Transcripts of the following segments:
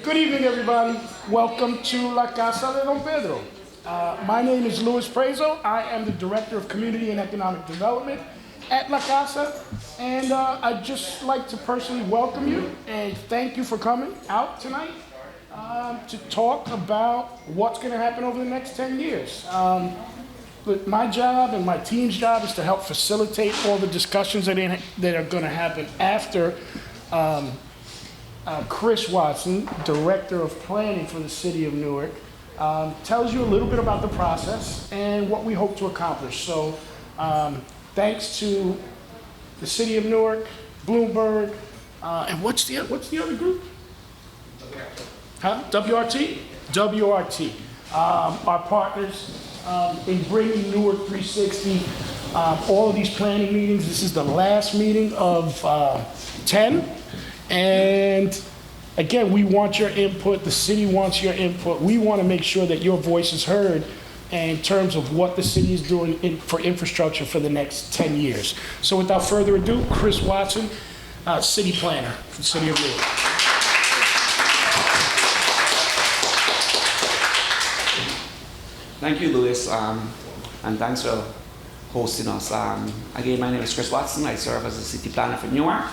Good evening, everybody. Welcome to La Casa de Don Pedro. My name is Luis Prezo. I am the Director of Community and Economic Development at La Casa. And I'd just like to personally welcome you and thank you for coming out tonight to talk about what's going to happen over the next 10 years. But my job and my team's job is to help facilitate all the discussions that are going to happen after Chris Watson, Director of Planning for the City of Newark, tells you a little bit about the process and what we hope to accomplish. So thanks to the City of Newark, Bloomberg, and what's the other group? WRT? WRT. Our partners in bringing Newark360, all of these planning meetings. This is the last meeting of 10. And again, we want your input. The city wants your input. We want to make sure that your voice is heard in terms of what the city is doing for infrastructure for the next 10 years. So without further ado, Chris Watson, city planner for the city of Newark. Thank you, Louis, and thanks for hosting us. Again, my name is Chris Watson. I serve as the city planner for Newark.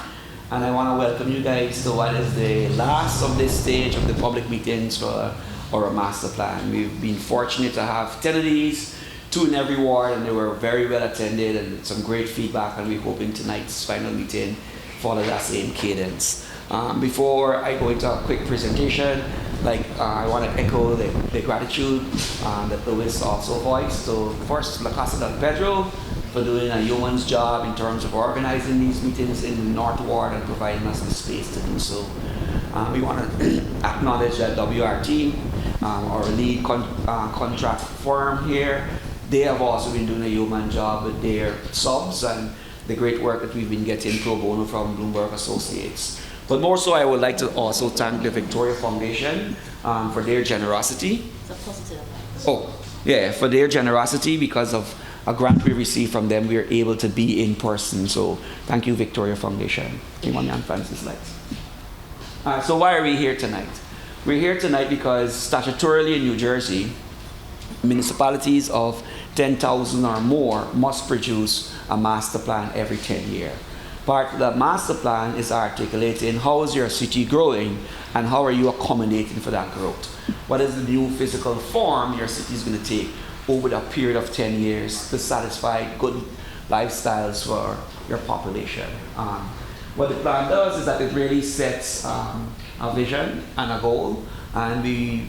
And I want to welcome you guys to what is the last of this stage of the public meetings for our master plan. We've been fortunate to have 10 of these, 2 in every ward, and they were very well attended and some great feedback, and we're hoping tonight's final meeting follow that same cadence. Before I go into a quick presentation, I want to echo the gratitude that Louis also voiced. So first, La Casa del Pedro, for doing a yeoman's job in terms of organizing these meetings in the North Ward and providing us the space to do so. We want to acknowledge that WRT, our lead contract firm here, they have also been doing a yeoman job with their subs and the great work that we've been getting pro bono from Bloomberg Associates. But more so, I would like to also thank the Victoria Foundation for their generosity. It's a positive. Oh, yeah, for their generosity because of a grant we received from them, we are able to be in person. So thank you, Victoria Foundation. So why are we here tonight? We're here tonight because statutorily in New Jersey, municipalities of 10,000 or more must produce a master plan every 10 years. Part of the master plan is articulating how is your city growing and how are you accommodating for that growth. What is the new physical form your city is going to take over the period of 10 years to satisfy good lifestyles for your population. What the plan does is that it really sets a vision and a goal, and we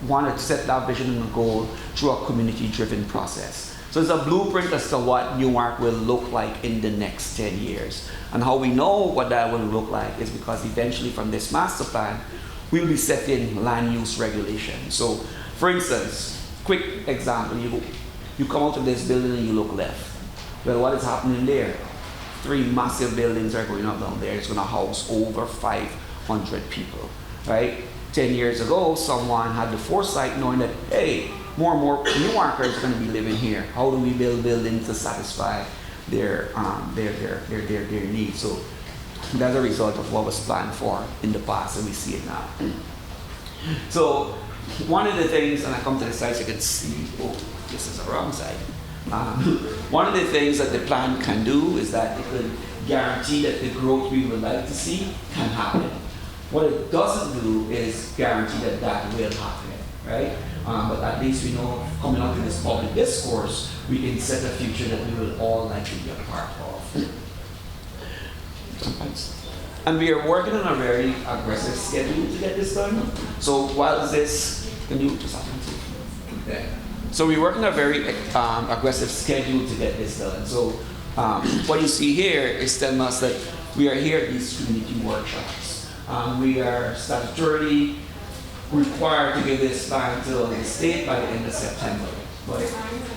want to set that vision and a goal through a community-driven process. So it's a blueprint as to what Newark will look like in the next 10 years. And how we know what that will look like is because eventually from this master plan, we'll be setting land use regulations. So for instance, quick example, you come out of this building and you look left. Well, what is happening there? 3 massive buildings are going up down there. It's going to house over 500 people, right? 10 years ago, someone had the foresight knowing that, hey, more and more Newarkers are going to be living here. How do we build buildings to satisfy their needs? So that's a result of what was planned for in the past, and we see it now. So one of the things, and I come to the side so you can see, oh, this is the wrong side. One of the things that the plan can do is that it will guarantee that the growth we would like to see can happen. What it doesn't do is guarantee that that will happen, right? But at least we know coming up in this public discourse, we can set a future that we will all like to be a part of. And we are working on a very aggressive schedule to get this done. So while this, can you just happen to? Yeah. So we're working on a very aggressive schedule to get this done. So what you see here is telling us that we are here at these community workshops. We are statutorily required to give this plan to the state by the end of September. But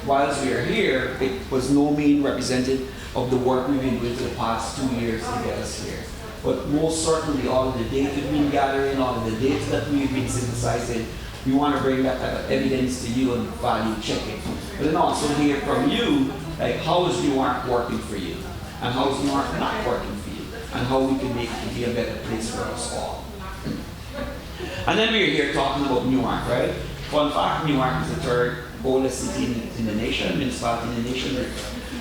whilst we are here, it was no mean representative of the work we've been doing for the past 2 years to get us here. But most certainly all of the data we've been gathering, all of the data that we've been synthesizing, we want to bring that type of evidence to you and value check it. But then also hear from you, like how is Newark working for you? And how is Newark not working for you? And how we can make it be a better place for us all. And then we're here talking about Newark, right? Fun fact, Newark is the third oldest city in the nation, municipality in the nation, the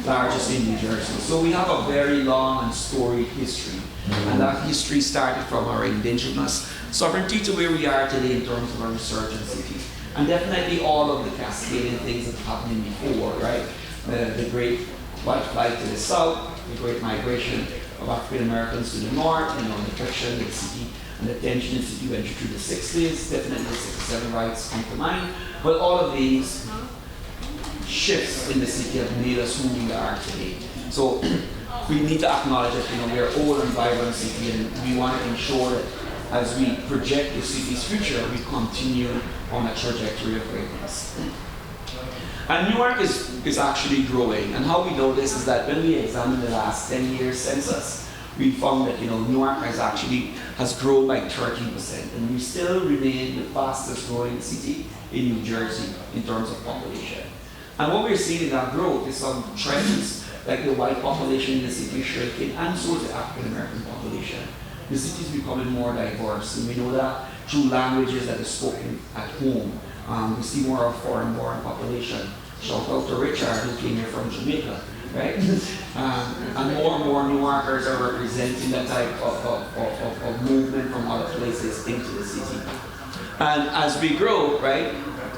largest in New Jersey. So we have a very long and storied history. And that history started from our indigenous sovereignty to where we are today in terms of our resurgent city. And definitely all of the cascading things that happened before, right? The great white flight to the south, the great migration of African Americans to the north, the friction in the city and the tension in the city went through the 60s, definitely the 67 riots come to mind. But all of these shifts in the city have made us who we are today. So we need to acknowledge that we are old and vibrant city, and we want to ensure that as we project the city's future, we continue on a trajectory of greatness. And Newark is actually growing, and how we know this is that when we examined the last 10 years census, we found that Newark has grown by 13%, and we still remain the fastest growing city in New Jersey in terms of population. And what we're seeing in that growth is some trends, like the white population in the city is shrinking, and so is the African American population. The city is becoming more diverse, and we know that through languages that are spoken at home. We see more of foreign-born population. Shout out to Richard, who came here from Jamaica, right? And more Newarkers are representing that type of movement from other places into the city. And as we grow, right,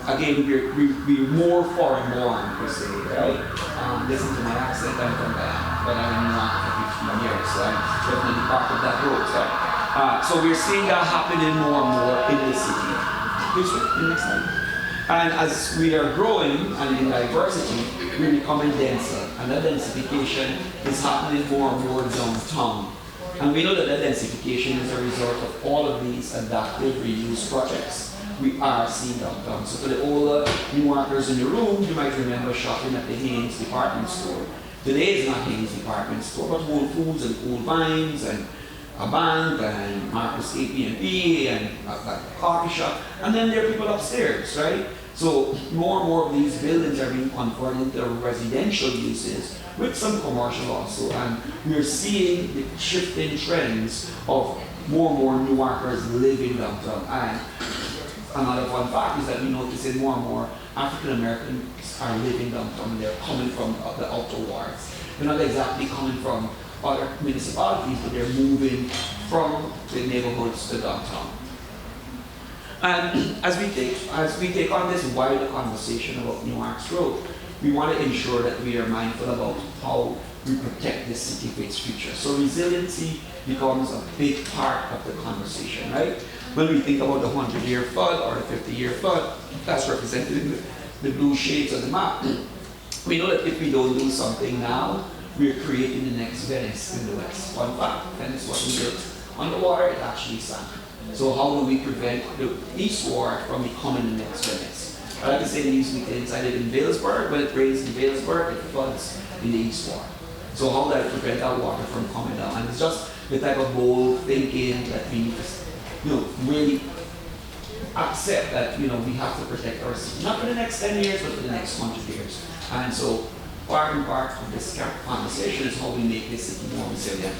again, we're more foreign-born, per se, right? Listen to my accent, I'm from Guyana, but I'm in Newark for 15 years, so I'm definitely part of that growth, right? So we're seeing that happening more and more in the city. Please, the next slide. And as we are growing and in diversity, we're becoming denser. And that densification is happening more and more downtown. And we know that densification is a result of all of these adaptive reuse projects we are seeing downtown. So for the older Newarkers in the room, you might remember shopping at the Haynes department store. Today is not Haynes department store, but Whole Foods and Old Vines and a bank and Marcus AP&P and a coffee shop, and then there are people upstairs, right? So more and more of these buildings are being converted into residential uses with some commercial also, and we're seeing the shifting trends of more and more Newarkers living downtown. And another fun fact is that we notice that more and more African Americans are living downtown, and they're coming from the outer wards. They're not exactly coming from other municipalities, but they're moving from the neighborhoods to downtown. And as we take on this wider conversation about Newark's growth, we want to ensure that we are mindful about how we protect this city for its future. So resiliency becomes a big part of the conversation, right? When we think about the 100-year flood or the 50-year flood, that's represented in the blue shades of the map. We know that if we don't do something now, we're creating the next Venice in the West. Fun fact, Venice wasn't built underwater, it actually sank. So how do we prevent the East Ward from becoming the next Venice? I like to say these weekends, I live in Vailsburg. When it rains in Vailsburg, it floods in the East Ward. So how do I prevent that water from coming down? And it's just the type of bold thinking that we need to really accept that we have to protect our city. Not for the next 10 years, but for the next 100 years. And so part and part of this conversation is how we make this city more resilient.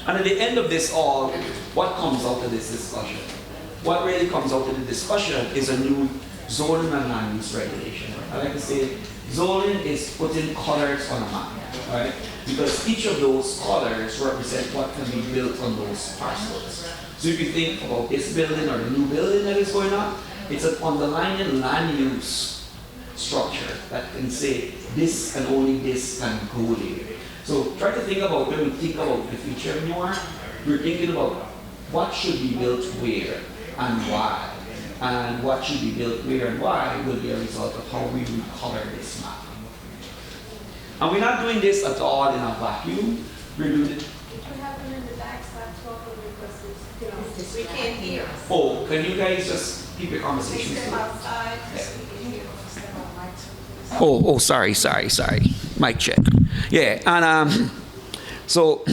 And at the end of this all, what comes out of this discussion? What really comes out of the discussion is a new zoning and land use regulation. I like to say zoning is putting colors on a map, right? Because each of those colors represent what can be built on those parcels. So if you think about this building or the new building that is going on, it's an underlying land use structure that can say this and only this can go there. So try to think about, when we think about the future of Newark, we're thinking about what should be built where and why. And what should be built where and why will be a result of how we recolor this map. And we're not doing this at all in a vacuum. We're doing it. What happened in the back? Stop talking because we can't hear. Oh, can you guys just keep your conversations? Step outside so we can hear. Oh, sorry. Mic check. Yeah, and so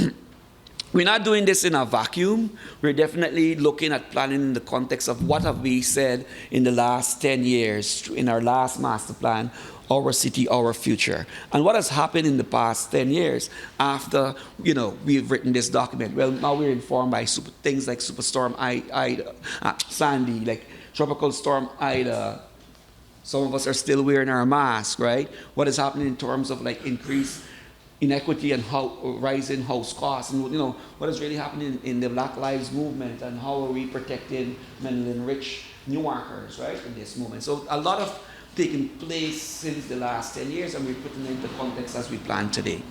we're not doing this in a vacuum. We're definitely looking at planning in the context of what have we said in the last 10 years in our last master plan our city, our future. And what has happened in the past 10 years after, we've written this document? Well, now we're informed by things like Superstorm Ida, Sandy, like Tropical Storm Ida. Some of us are still wearing our masks, right? What is happening in terms of like increased inequity and rising house costs, and what is really happening in the Black Lives Movement, and how are we protecting mentally enriched Newarkers, right, in this movement. So a lot of taken place since the last 10 years, and we're putting it into context as we plan today.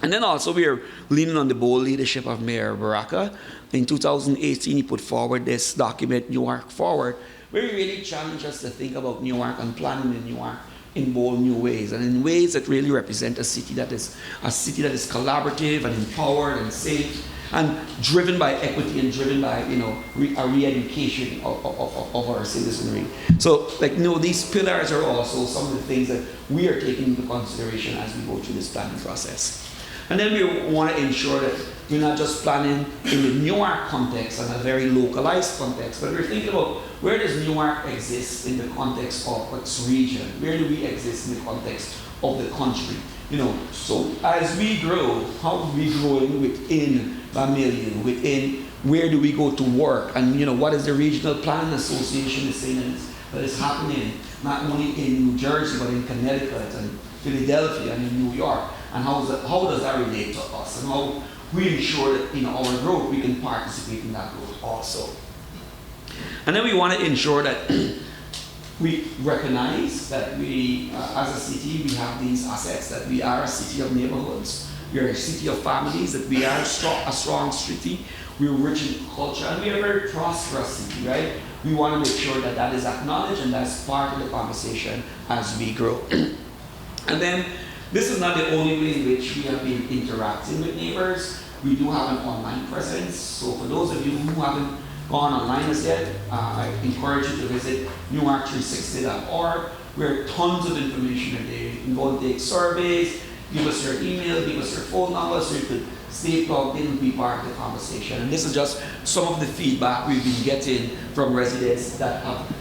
And then also we are leaning on the bold leadership of Mayor Baraka. In 2018, he put forward this document, Newark Forward, where he really challenged us to think about Newark and planning in Newark in bold new ways, and in ways that really represent a city that is collaborative and empowered and safe and driven by equity and driven by a re-education of our citizenry. So these pillars are also some of the things that we are taking into consideration as we go through this planning process. And then we want to ensure that we're not just planning in the Newark context and a very localized context, but we're thinking about where does Newark exist in the context of its region? Where do we exist in the context of the country? So as we grow, how are we growing within Vermilion? Within where do we go to work? And what is the Regional Planning Association is saying that is happening not only in New Jersey but in Connecticut and Philadelphia and in New York? And how does that relate to us? And how we ensure that in our growth we can participate in that growth also. And then we want to ensure that we recognize that we, as a city, we have these assets, that we are a city of neighborhoods, we are a city of families, that we are a strong city, we're rich in culture, and we are a very prosperous city, right? We want to make sure that that is acknowledged and that's part of the conversation as we grow. And then, this is not the only way in which we have been interacting with neighbors. We do have an online presence. So for those of you who haven't gone online as yet, I encourage you to visit Newark360.org. Where tons of information are there. You can go and take surveys, give us your email, give us your phone number, so you could stay plugged in and be part of the conversation. And this is just some of the feedback we've been getting from residents that have,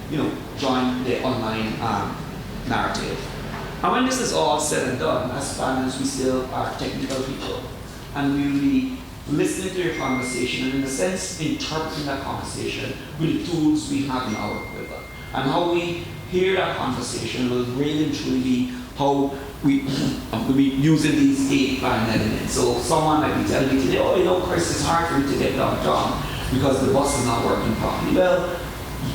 joined the online narrative. And when this is all said and done, as planners, we still are technical people. And we will be listening to your conversation and, in a sense, interpreting that conversation with the tools we have in our quiver. And how we hear that conversation will really and truly be how we be using these 8 planning elements. So someone might be telling me today, Chris, it's hard for me to get downtown because the bus is not working properly. Well,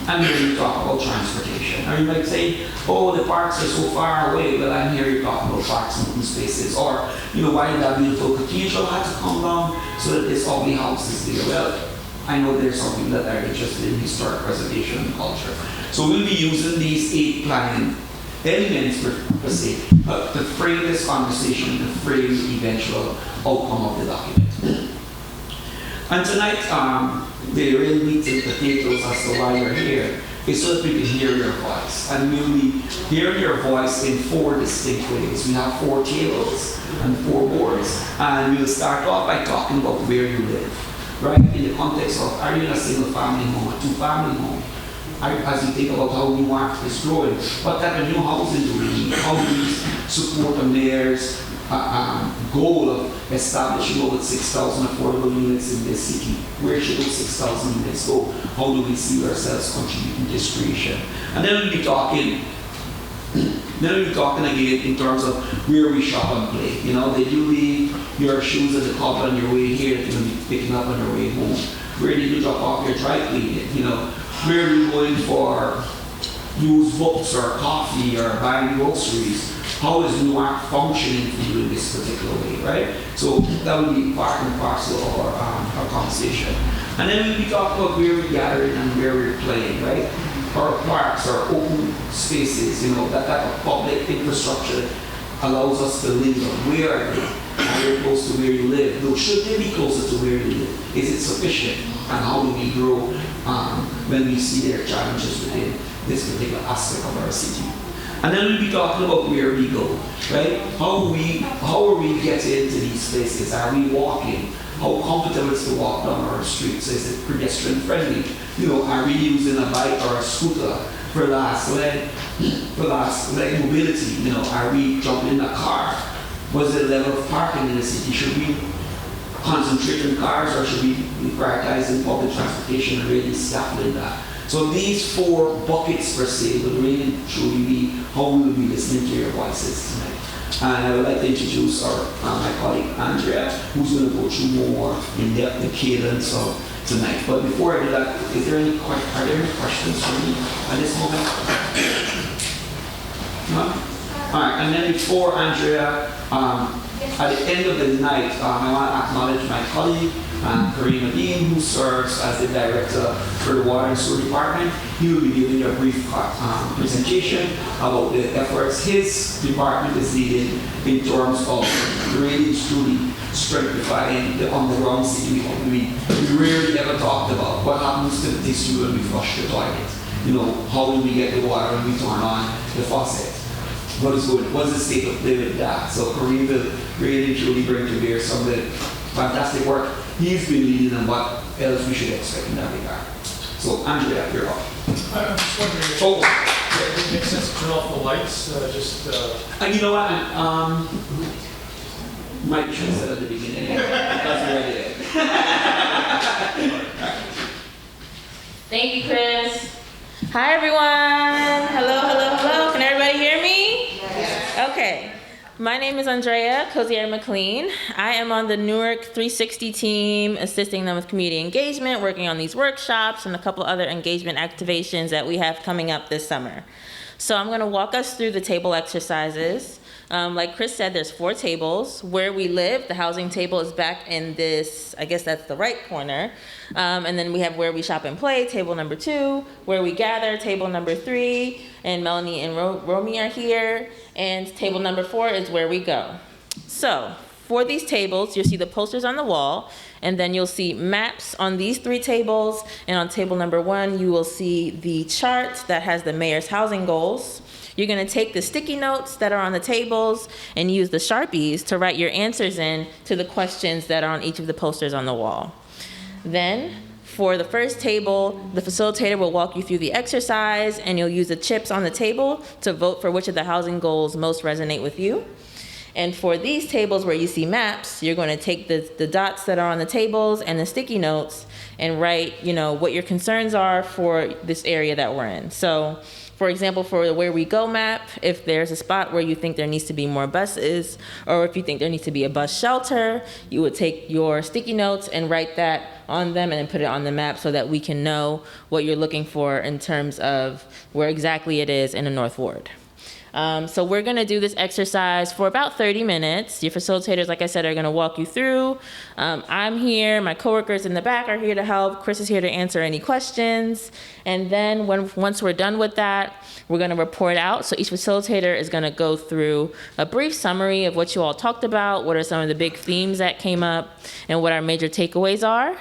I'm hearing you talk about transportation. Or you might say, the parks are so far away. Well, I'm hearing you talk about parks and open spaces. Or, why did that beautiful cathedral have to come down so that this ugly house is there? Well, I know there's some people that are interested in historic preservation and culture. So we'll be using these 8 planning elements per se to frame this conversation, to frame the eventual outcome of the document. And tonight, the real meat and potatoes as to why you're here is so that we can hear your voice. And we'll be hearing your voice in 4 distinct ways. We have 4 tables and 4 boards. And we'll start off by talking about where you live, right? In the context of, are you in a single family home, a 2-family home? As you think about how Newark is growing, what type of new housing do we need? How do we support the mayor's goal of establishing over 6,000 affordable units in this city? Where should those 6,000 units go? How do we see ourselves contributing to this creation? And then we'll be talking again in terms of where we shop and play. Did you leave your shoes at the club on your way here that you're going to be picking up on your way home? Where did you drop off your dry cleaning? Where are you going for used books or coffee or buying groceries? How is Newark functioning for you in this particular way, right? So that would be part and parcel of our conversation. And then we'll be talking about where we're gathering and where we're playing, right? Our parks, our open spaces, that type of public infrastructure allows us to linger. Where are they? Are they close to where you live? Though, should they be closer to where you live? Is it sufficient? And how do we grow when we see their challenges within this particular aspect of our city? And then we'll be talking about where we go, right? How are we getting into these places? Are we walking? How comfortable is to walk down our streets? Is it pedestrian friendly? Are we using a bike or a scooter? for last leg mobility. You know, are we jumping in a car? What's the level of parking in the city? Should we concentrate on cars or should we be prioritizing public transportation and really scaffolding that? So these 4 buckets per se will really truly be how we will be listening to your voices tonight. And I would like to introduce my colleague Andrea, who's going to go through more in depth the cadence of tonight. But before I do that, are there any questions for me at this moment? No? All right, and then before Andrea, at the end of the night, I want to acknowledge my colleague, Kareem Adine, who serves as the director for the Water and Sewer Department. He will be giving a brief presentation about the efforts his department is leading in terms of really truly strengthening the on-the-ground city. We rarely ever talked about what happens to the tissue when we flush the toilet. You know, how will we get the water when we turn on the faucet? What's the state of play with that? So Kareem will really truly bring to bear some of the fantastic work he's been leading and what else we should expect in that regard. So Andrea, you're up. I'm just wondering if it makes sense to turn off the lights, And you know what? Mike should have said at the beginning because we're ready there. Thank you, Chris. Hi, everyone. Hello, hello, hello. Can everybody hear me? Yes. Okay. My name is Andrea Cozier-McLean. I am on the Newark360 team, assisting them with community engagement, working on these workshops and a couple other engagement activations that we have coming up this summer. So I'm going to walk us through the table exercises. Like Chris said, there's 4 tables. Where we live, the housing table is back in this, I guess that's the right corner. And then we have where we shop and play, table number 2. Where we gather, table number 3. And Melanie and Romy are here. And table number 4 is where we go. So for these tables, you'll see the posters on the wall. And then you'll see maps on these 3 tables. And on table number 1, you will see the chart that has the mayor's housing goals. You're going to take the sticky notes that are on the tables and use the Sharpies to write your answers in to the questions that are on each of the posters on the wall. Then, for the first table, the facilitator will walk you through the exercise and you'll use the chips on the table to vote for which of the housing goals most resonate with you. And for these tables where you see maps, you're going to take the dots that are on the tables and the sticky notes and write, what your concerns are for this area that we're in. So, for example, for the Where We Go map, if there's a spot where you think there needs to be more buses, or if you think there needs to be a bus shelter, you would take your sticky notes and write that on them and then put it on the map so that we can know what you're looking for in terms of where exactly it is in the North Ward. So we're going to do this exercise for about 30 minutes. Your facilitators, like I said, are going to walk you through. I'm here. My coworkers in the back are here to help. Chris is here to answer any questions. And then once we're done with that, we're going to report out. So each facilitator is going to go through a brief summary of what you all talked about, what are some of the big themes that came up, and what our major takeaways are.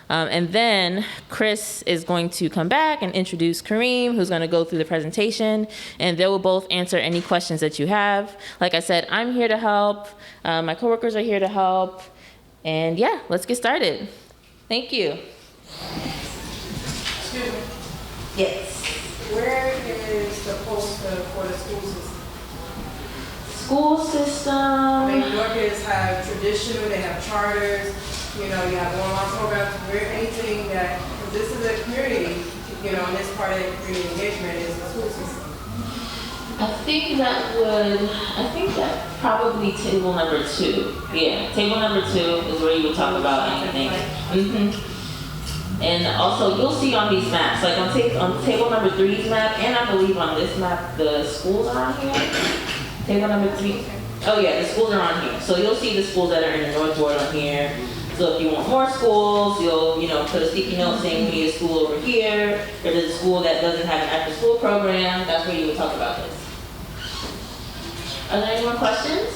And then Chris is going to come back and introduce Kareem, who's going to go through the presentation, and they will both answer any questions that you have. Like I said, I'm here to help. My coworkers are here to help. And yeah, let's get started. Thank you. Excuse me. Yes. Where is the poster for the school system? School system. New Yorkers have traditional, they have charters, you have online programs, where anything that, because this is a community, and this part of community engagement is the school system. I think that probably table number 2. Yeah, table number 2 is where you would talk about anything. Mm-hmm. And also, you'll see on these maps, like on table number 3's map, and I believe on this map, the schools are on here. Table number 3. Oh yeah, the schools are on here. So you'll see the schools that are in the North Ward on here. So if you want more schools, you'll put a sticky note saying we need a school over here. If there's a school that doesn't have an after school program, that's where you would talk about this. Are there any more questions?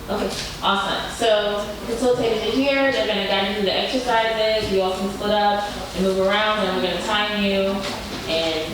Okay, awesome. So facilitators are here. They're going to guide you through the exercises. You all can split up and move around, and we're going to time you. And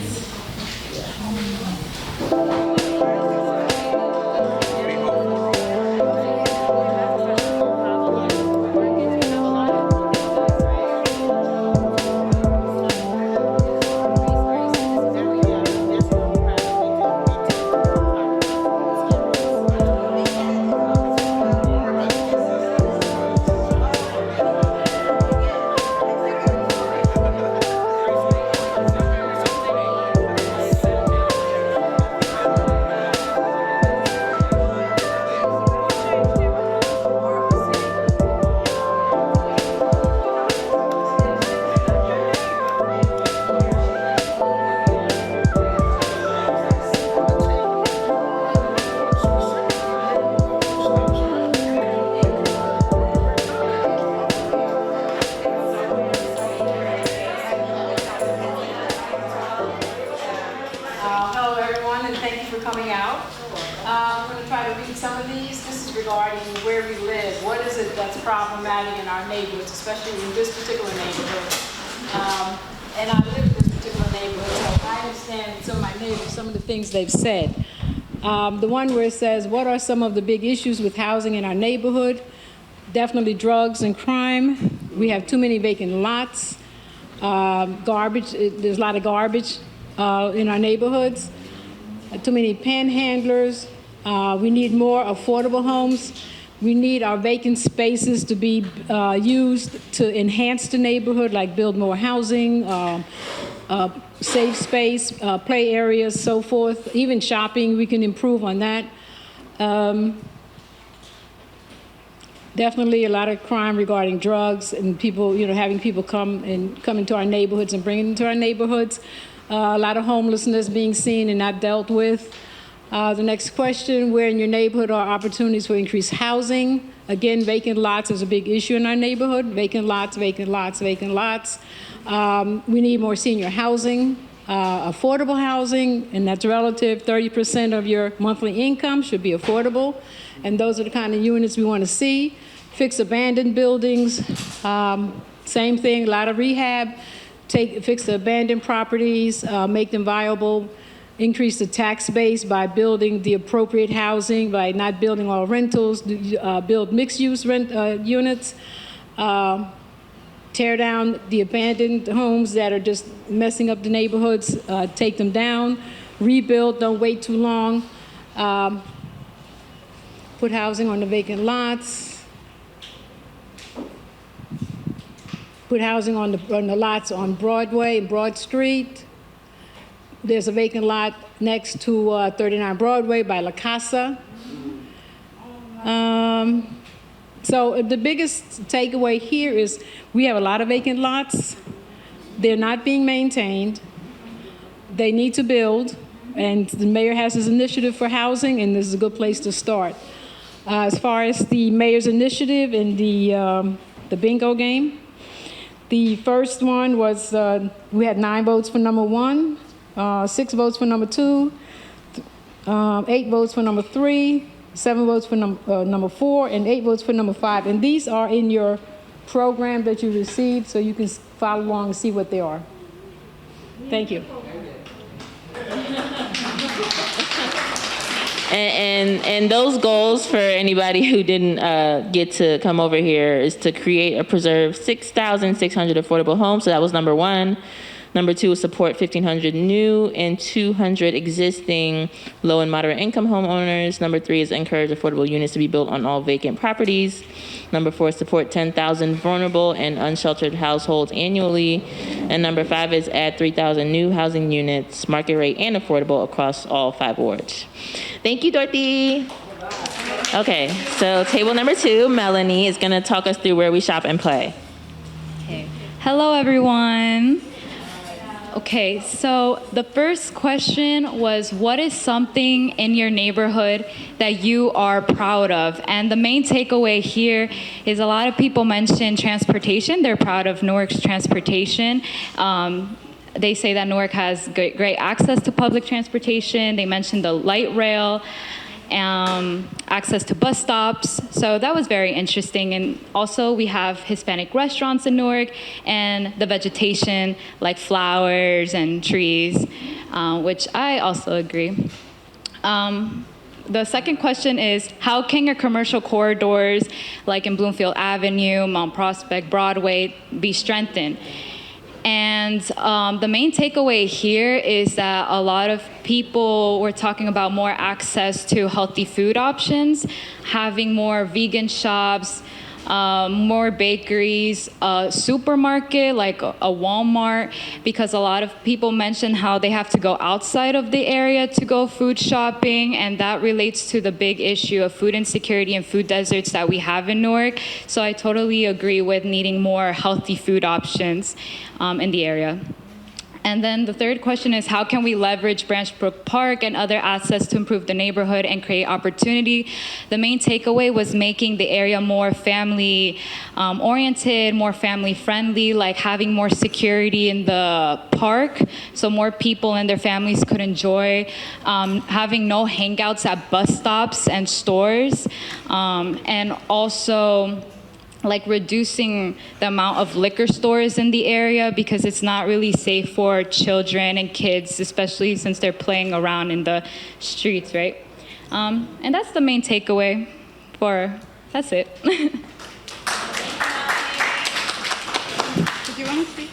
regarding where we live. What is it that's problematic in our neighborhoods, especially in this particular neighborhood? And I live in this particular neighborhood, so I understand some of my neighbors, some of the things they've said. The one where it says, what are some of the big issues with housing in our neighborhood? Definitely drugs and crime. We have too many vacant lots. Garbage, there's a lot of garbage in our neighborhoods. Too many panhandlers. We need more affordable homes. We need our vacant spaces to be used to enhance the neighborhood, like build more housing, safe space, play areas, so forth. Even shopping, we can improve on that. Definitely a lot of crime regarding drugs and people, having people come into our neighborhoods and bring it into our neighborhoods. A lot of homelessness being seen and not dealt with. The next question, where in your neighborhood are opportunities for increased housing? Again, vacant lots is a big issue in our neighborhood. Vacant lots, vacant lots, vacant lots. We need more senior housing, affordable housing, and that's relative. 30% of your monthly income should be affordable. And those are the kind of units we want to see. Fix abandoned buildings, same thing, a lot of rehab. Fix the abandoned properties, make them viable. Increase the tax base by building the appropriate housing, by not building all rentals, build mixed-use units. Tear down the abandoned homes that are just messing up the neighborhoods, take them down. Rebuild, don't wait too long. Put housing on the vacant lots. Put housing on the lots on Broadway and Broad Street. There's a vacant lot next to 39 Broadway by La Casa. So the biggest takeaway here is we have a lot of vacant lots. They're not being maintained. They need to build, and the mayor has his initiative for housing, and this is a good place to start. As far as the mayor's initiative in the bingo game, the first one was we had 9 votes for number 1. 6 votes for number 2, 8 votes for number 3, 7 votes for number 4, and 8 votes for number 5. And these are in your program that you received, so you can follow along and see what they are. Thank you. And those goals, for anybody who didn't get to come over here, is to create or preserve 6,600 affordable homes. So that was number 1. Number 2 is support 1,500 new and 200 existing low and moderate income homeowners. Number 3 is encourage affordable units to be built on all vacant properties. Number 4 is support 10,000 vulnerable and unsheltered households annually. And number 5 is add 3,000 new housing units, market rate and affordable across all 5 wards. Thank you, Dorothy. Okay, so table number 2, Melanie is gonna talk us through where we shop and play. Okay. Hello, everyone. Okay, so the first question was, what is something in your neighborhood that you are proud of? And the main takeaway here is a lot of people mention transportation. They're proud of Newark's transportation. They say that Newark has great access to public transportation. They mentioned the light rail. Access to bus stops. So that was very interesting. And also we have Hispanic restaurants in Newark and the vegetation like flowers and trees, which I also agree. The second question is, how can your commercial corridors like in Bloomfield Avenue, Mount Prospect, Broadway be strengthened? And the main takeaway here is that a lot of people were talking about more access to healthy food options, having more vegan shops, more bakeries, a supermarket like a Walmart, because a lot of people mention how they have to go outside of the area to go food shopping, and that relates to the big issue of food insecurity and food deserts that we have in Newark. So I totally agree with needing more healthy food options in the area. And then the third question is, how can we leverage Branch Brook Park and other assets to improve the neighborhood and create opportunity? The main takeaway was making the area more family oriented, more family friendly, like having more security in the park so more people and their families could enjoy, having no hangouts at bus stops and stores, and also like reducing the amount of liquor stores in the area because it's not really safe for children and kids, especially since they're playing around in the streets, right? And that's the main takeaway that's it. Did you want to speak?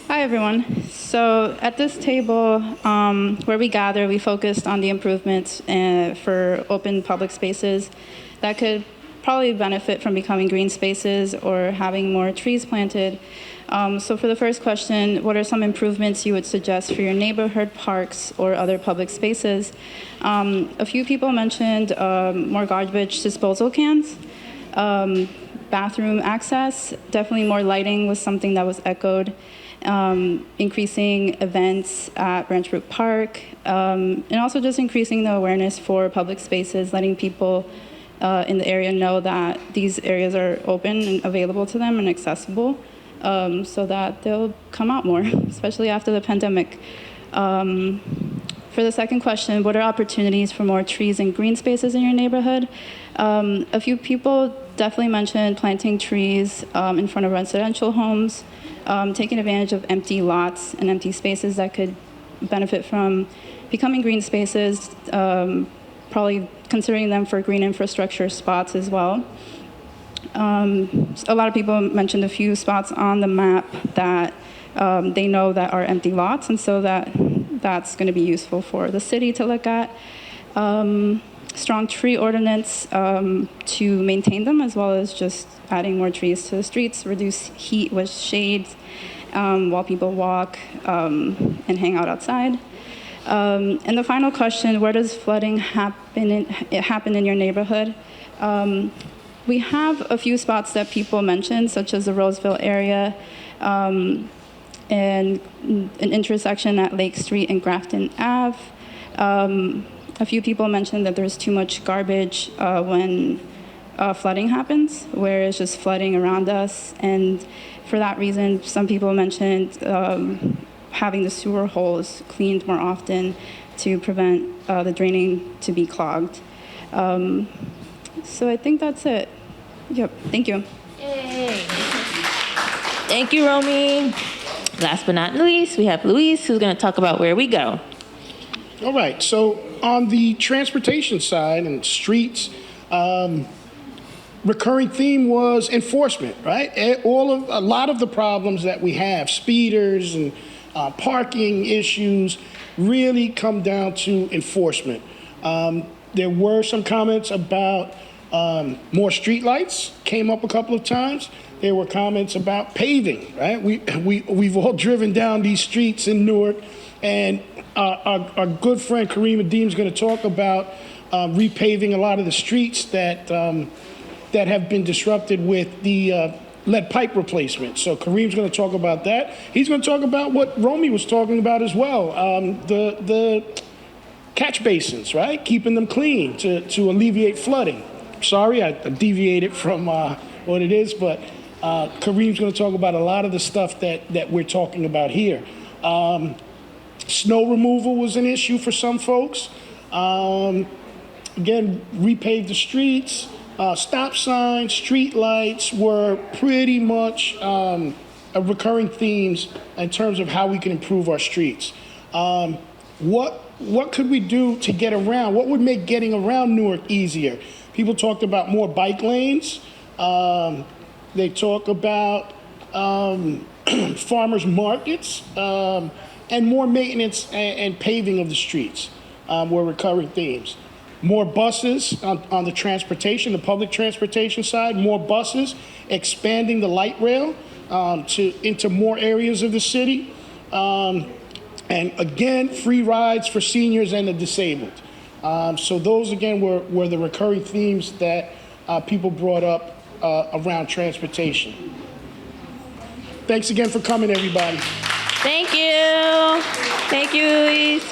Hi, everyone. So at this table, where we gather, we focused on the improvements for open public spaces that could probably benefit from becoming green spaces or having more trees planted. So for the first question, what are some improvements you would suggest for your neighborhood parks or other public spaces? A few people mentioned more garbage disposal cans, bathroom access, definitely more lighting was something that was echoed, increasing events at Branch Brook Park, and also just increasing the awareness for public spaces, letting people in the area know that these areas are open and available to them and accessible, so that they'll come out more, especially after the pandemic. For the second question, what are opportunities for more trees and green spaces in your neighborhood? A few people definitely mentioned planting trees in front of residential homes, taking advantage of empty lots and empty spaces that could benefit from becoming green spaces, probably considering them for green infrastructure spots as well. A lot of people mentioned a few spots on the map that they know that are empty lots, and so that's going to be useful for the city to look at. Strong tree ordinance to maintain them, as well as just adding more trees to the streets, reduce heat with shades while people walk and hang out outside. And the final question, where does flooding happen in your neighborhood? We have a few spots that people mentioned, such as the Roseville area and an intersection at Lake Street and Grafton Ave. A few people mentioned that there's too much garbage when flooding happens, where it's just flooding around us. And for that reason, some people mentioned having the sewer holes cleaned more often to prevent the draining to be clogged. So I think that's it. Yep, thank you. Yay. Thank you, Romy. Last but not least, we have Luis, who's going to talk about where we go. All right, so on the transportation side and streets, recurring theme was enforcement, right? A lot of the problems that we have, speeders and parking issues, really come down to enforcement. There were some comments about more streetlights, came up a couple of times. There were comments about paving, right? We've all driven down these streets in Newark, and our good friend Kareem Adeem's going to talk about repaving a lot of the streets that have been disrupted with the lead pipe replacement. So Kareem's going to talk about that. He's going to talk about what Romy was talking about as well, the catch basins, right? Keeping them clean to alleviate flooding. Sorry, I deviated from what it is, but Kareem's going to talk about a lot of the stuff that we're talking about here. Snow removal was an issue for some folks. Again, repave the streets. Stop signs, street lights were pretty much recurring themes in terms of how we can improve our streets. What could we do to get around? What would make getting around Newark easier? People talked about more bike lanes. They talk about farmers markets and more maintenance and paving of the streets were recurring themes. More buses on the transportation, the public transportation side, more buses, expanding the light rail into more areas of the city. And again, free rides for seniors and the disabled. So those, again, were the recurring themes that people brought up around transportation. Thanks again for coming, everybody. Thank you. Thank you, Luis.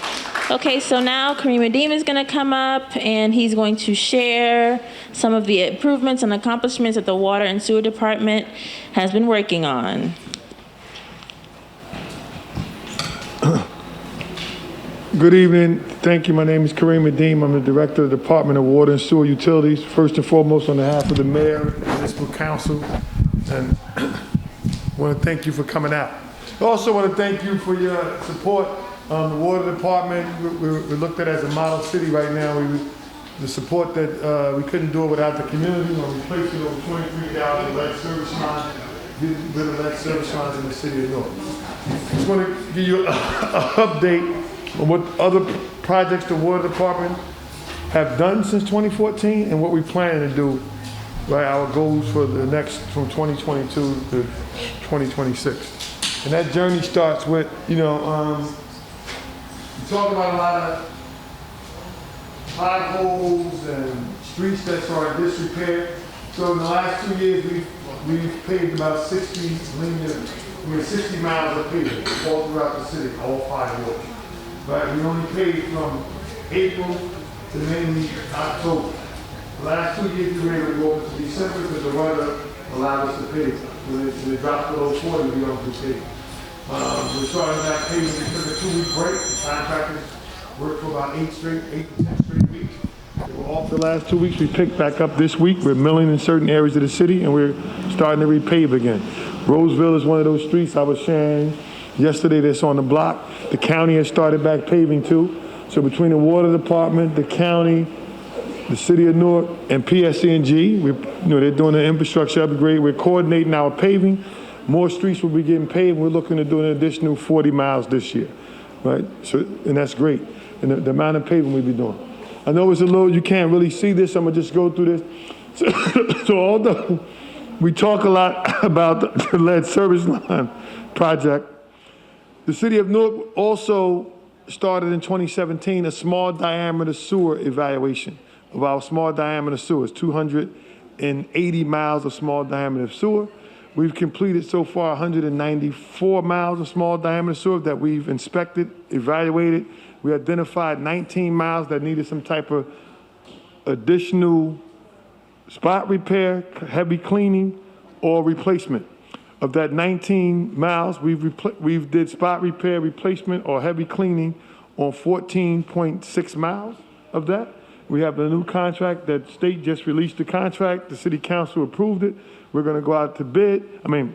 Okay, so now Kareem Adeem is going to come up and he's going to share some of the improvements and accomplishments that the Water and Sewer Department has been working on. Good evening. Thank you. My name is Kareem Adeem. I'm the Director of the Department of Water and Sewer Utilities. First and foremost, on behalf of the Mayor and Municipal Council, and I want to thank you for coming out. I also want to thank you for your support. The Water Department, we're looked at as a model city right now. The support that we couldn't do it without the community. We're replacing over 23,000 lead service lines, getting rid of lead service lines in the city of Newark. I just want to give you an update on what other projects the Water Department have done since 2014 and what we plan to do, right, our goals for the next, from 2022 to 2026. And that journey starts with, we talk about a lot of potholes and streets that are in disrepair. So in the last 2 years, we've paved about 60 miles of paving all throughout the city, all 5 wards. Right, we only paved from April to mainly October. The last 2 years we were able to go into December because the weather allowed us to pave. When it dropped below 40, we don't do paving. We're starting back paving. We took a 2-week break. The contractors worked for about 8 to 10 straight weeks. They were off the last 2 weeks. We picked back up this week. We're milling in certain areas of the city and we're starting to repave again. Roseville is one of those streets I was sharing yesterday that's on the block. The county has started back paving too. So between the Water Department, the county, the city of Newark, and PSC&G, they're doing an infrastructure upgrade. We're coordinating our paving. More streets will be getting paved. We're looking to do an additional 40 miles this year, right? So, and that's great. And the amount of paving we'll be doing. I know it's a little, you can't really see this. I'm gonna just go through this. So although we talk a lot about the lead service line project, the city of Newark also started in 2017 a small diameter sewer evaluation of our small diameter sewers, 280 miles of small diameter sewer. We've completed so far 194 miles of small diameter sewer that we've inspected, evaluated. We identified 19 miles that needed some type of additional spot repair, heavy cleaning, or replacement. Of that 19 miles, we've did spot repair, replacement, or heavy cleaning on 14.6 miles of that. We have a new contract that state just released the contract. The city council approved it. We're going to go out to bid. We're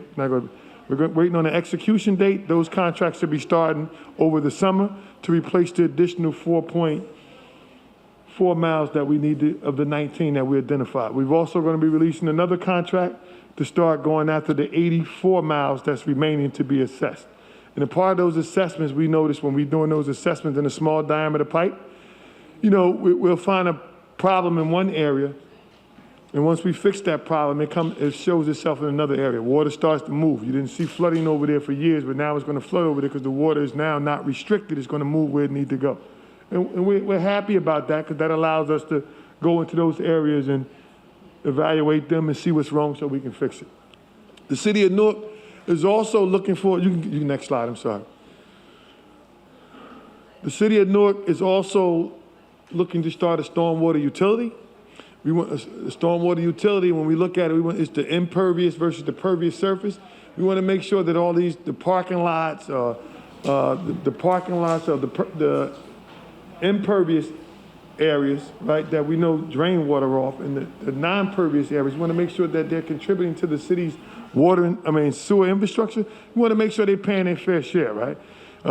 waiting on the execution date. Those contracts should be starting over the summer to replace the additional 4.4 miles that we need of the 19 that we identified. We've also going to be releasing another contract to start going after the 84 miles that's remaining to be assessed. And a part of those assessments, we noticed when we're doing those assessments in a small diameter pipe, we'll find a problem in one area, and once we fix that problem, it shows itself in another area. Water starts to move. You didn't see flooding over there for years, but now it's going to flood over there because the water is now not restricted. It's going to move where it needs to go. And we're happy about that because that allows us to go into those areas and evaluate them and see what's wrong so we can fix it. The city of Newark is also looking for, you can next slide, I'm sorry. The city of Newark is also looking to start a stormwater utility. We want a stormwater utility. When we look at it, it's the impervious versus the pervious surface. We want to make sure that all the parking lots, the parking lots of the impervious areas, right, that we know drain water off, and the non-pervious areas, we want to make sure that they're contributing to the city's sewer infrastructure. We want to make sure they're paying their fair share, right?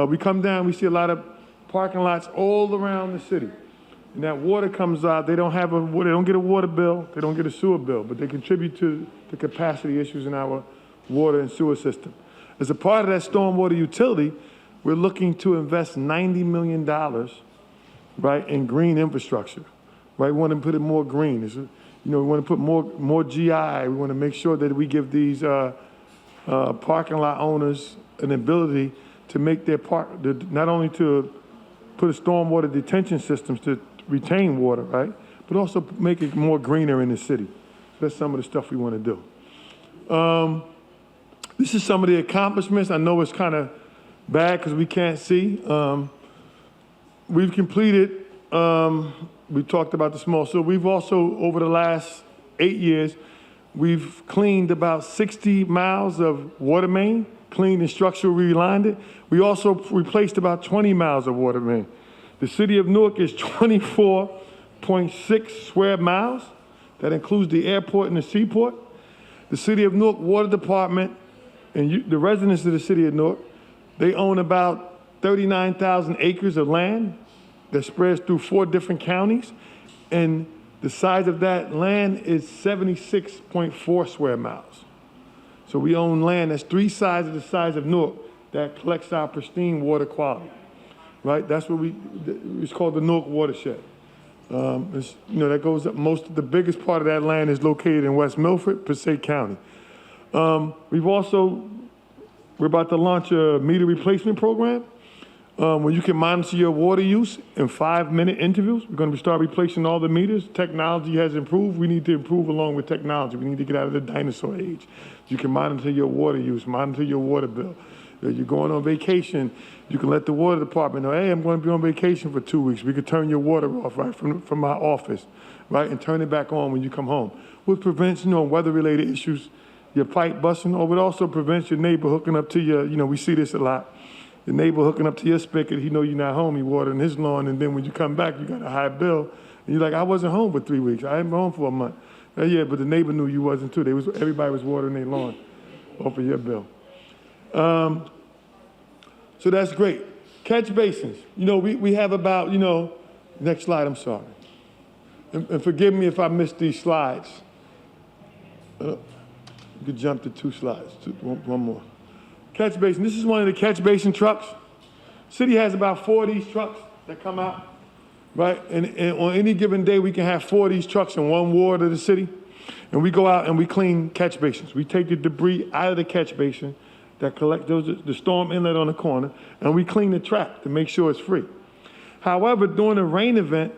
We come down, we see a lot of parking lots all around the city. And that water comes out, they don't get a water bill, they don't get a sewer bill, but they contribute to the capacity issues in our water and sewer system. As a part of that stormwater utility, we're looking to invest $90 million, right, in green infrastructure, right? We want to put it more green. We want to put more GI. We want to make sure that we give these parking lot owners an ability to make their not only to put a stormwater detention systems to retain water, right, but also make it more greener in the city. So that's some of the stuff we want to do. This is some of the accomplishments. I know it's kind of bad because we can't see. We've completed, we talked about the small, so we've also, over the last 8 years, we've cleaned about 60 miles of water main, cleaned and structurally relined it. We also replaced about 20 miles of water main. The city of Newark is 24.6 square miles. That includes the airport and the seaport. The city of Newark Water Department and the residents of the city of Newark, they own about 39,000 acres of land that spreads through 4 different counties. And the size of that land is 76.4 square miles. So we own land that's 3 sides of the size of Newark that collects our pristine water quality, right? That's what it's called the Newark watershed. That goes up, the biggest part of that land is located in West Milford, Passaic County. We're about to launch a meter replacement program where you can monitor your water use in 5-minute intervals. We're going to start replacing all the meters. Technology has improved. We need to improve along with technology. We need to get out of the dinosaur age. You can monitor your water use, monitor your water bill. You're going on vacation, you can let the water department know, hey, I'm going to be on vacation for 2 weeks. We could turn your water off right from my office, right, and turn it back on when you come home. Which prevents, weather-related issues, your pipe busting, or it also prevents your neighbor hooking up to your, we see this a lot. Your neighbor hooking up to your spigot, he know you're not home, he watering his lawn, and then when you come back, you got a high bill. And you're like, I wasn't home for 3 weeks. I ain't been home for a month. Yeah, but the neighbor knew you wasn't too. Everybody was watering their lawn off of your bill. So that's great. Catch basins. We have about, next slide, I'm sorry. And forgive me if I missed these slides. You could jump to 2 slides, one more. Catch basin, this is one of the catch basin trucks. City has about 4 of these trucks that come out, right? And on any given day, we can have 4 of these trucks in one ward of the city. And we go out and we clean catch basins. We take the debris out of the catch basin that collect the storm inlet on the corner, and we clean the track to make sure it's free. However, during a rain event,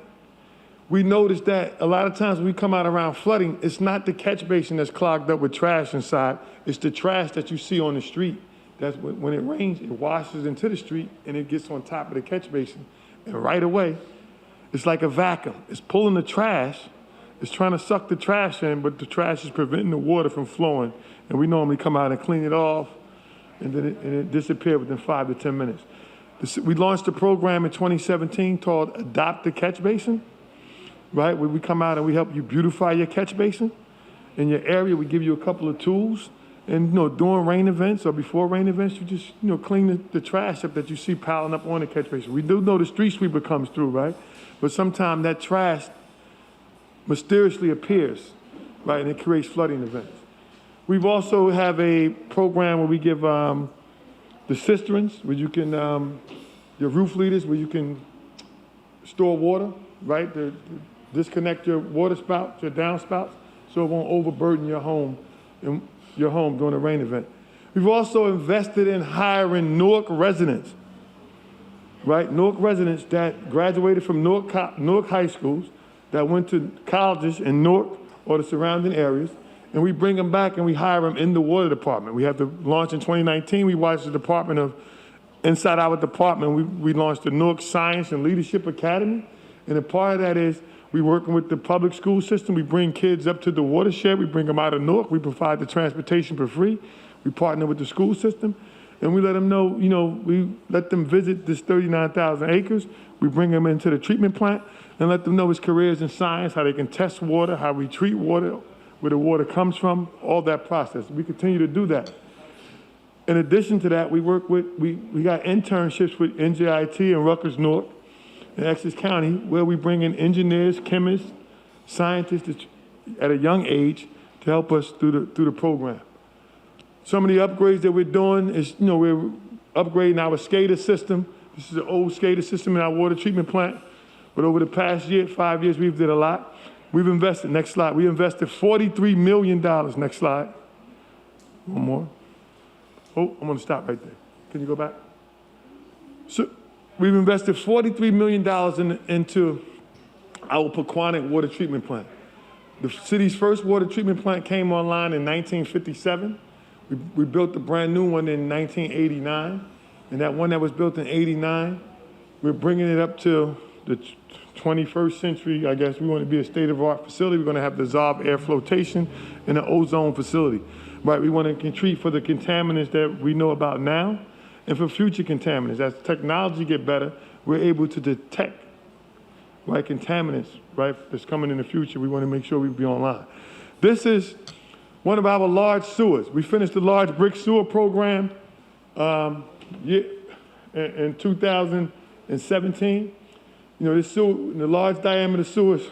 we noticed that a lot of times when we come out around flooding, it's not the catch basin that's clogged up with trash inside, it's the trash that you see on the street. That's when it rains, it washes into the street and it gets on top of the catch basin. And right away, it's like a vacuum. It's pulling the trash, it's trying to suck the trash in, but the trash is preventing the water from flowing. And we normally come out and clean it off, and then it disappeared within 5 to 10 minutes. We launched a program in 2017 called Adopt the Catch Basin, right? Where we come out and we help you beautify your catch basin. In your area, we give you a couple of tools. And, during rain events or before rain events, you just, clean the trash up that you see piling up on the catch basin. We do know the street sweeper comes through, right? But sometimes that trash mysteriously appears, right? And it creates flooding events. We've also have a program where we give the cisterns, where you can, your roof leaders, where you can store water, right? To disconnect your water spouts, your downspouts, so it won't overburden your home during a rain event. We've also invested in hiring Newark residents, right? Newark residents that graduated from Newark high schools, that went to colleges in Newark or the surrounding areas, and we bring them back and we hire them in the water department. We have to launch in 2019. We watched the department of, inside our department, we launched the Newark Science and Leadership Academy. And a part of that is we working with the public school system. We bring kids up to the watershed. We bring them out of Newark. We provide the transportation for free. We partner with the school system. And we let them know, we let them visit this 39,000 acres. We bring them into the treatment plant and let them know his careers in science, how they can test water, how we treat water, where the water comes from, all that process. We continue to do that. In addition to that, we work with, we got internships with NJIT and Rutgers Newark in Essex County, where we bring in engineers, chemists, scientists at a young age to help us through the program. Some of the upgrades that we're doing is, we're upgrading our SCADA system. This is an old SCADA system in our water treatment plant. But over the past 5 years, we've did a lot. We've invested, next slide, we invested $43 million, next slide. One more. Oh, I'm gonna stop right there. Can you go back? So we've invested $43 million into our Pequannock water treatment plant. The city's first water treatment plant came online in 1957. We built a brand new one in 1989. And that one that was built in '89, we're bringing it up to the 21st century. I guess we want to be a state-of-the-art facility. We're going to have dissolved air flotation and an ozone facility. Right, we want to treat for the contaminants that we know about now and for future contaminants. As technology get better, we're able to detect, right, contaminants, right, that's coming in the future. We want to make sure we be online. This is one of our large sewers. We finished the large brick sewer program in 2017. You know, this sewer, the large diameter sewers,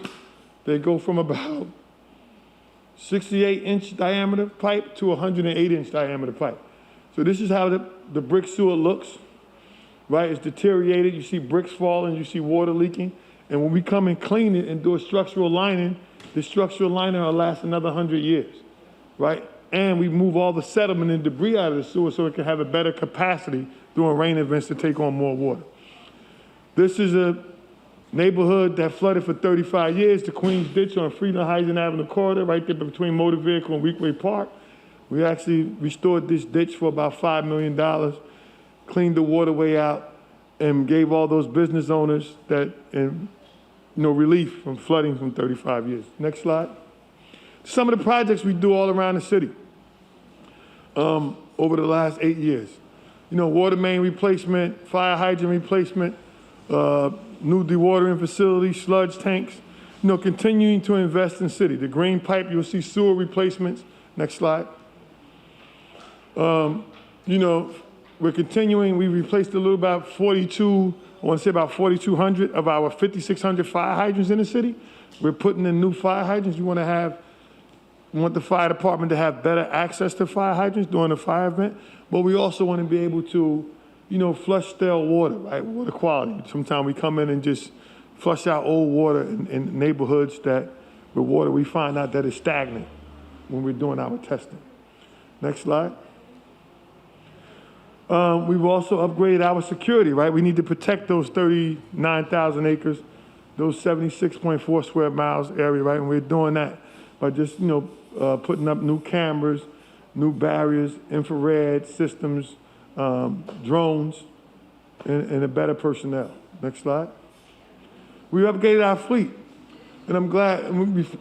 they go from about 68-inch diameter pipe to 108-inch diameter pipe. So this is how the brick sewer looks, right? It's deteriorated. You see bricks falling, you see water leaking. And when we come and clean it and do a structural lining, the structural lining will last another 100 years, right? And we move all the sediment and debris out of the sewer so it can have a better capacity during rain events to take on more water. This is a neighborhood that flooded for 35 years, the Queens Ditch on Freedom-Heisen Avenue corridor, right there between Motor Vehicle and Weekway Park. We actually restored this ditch for about $5 million, cleaned the waterway out, and gave all those business owners that, relief from flooding from 35 years. Next slide. Some of the projects we do all around the city over the last 8 years. You know, water main replacement, fire hydrant replacement, new dewatering facilities, sludge tanks, you know, continuing to invest in city. The green pipe, you'll see sewer replacements. Next slide. You know, we're continuing, we replaced a little about 4,200 of our 5,600 fire hydrants in the city. We're putting in new fire hydrants. We want the fire department to have better access to fire hydrants during the fire event, but we also want to be able to, you know, flush stale water, right? Water quality. Sometimes we come in and just flush out old water in neighborhoods that, with water we find out that it's stagnant when we're doing our testing. Next slide. We've also upgraded our security, right? We need to protect those 39,000 acres, those 76.4 square miles area, right? And we're doing that by just, you know, putting up new cameras, new barriers, infrared systems, drones, and a better personnel. Next slide. We upgraded our fleet, and I'm glad,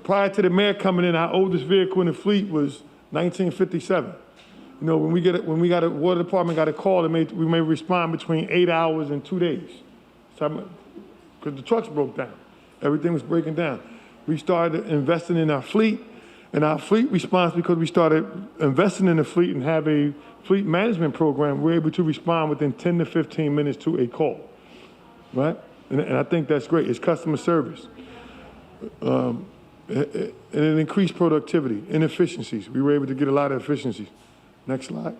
prior to the mayor coming in, our oldest vehicle in the fleet was 1957. You know, when we got a water department got a call, we may respond between 8 hours and 2 days. So, because the trucks broke down. Everything was breaking down. We started investing in our fleet, and our fleet response, because we started investing in the fleet and have a fleet management program, we're able to respond within 10 to 15 minutes to a call, right? And I think that's great. It's customer service. And it increased productivity and efficiencies. We were able to get a lot of efficiencies. Next slide.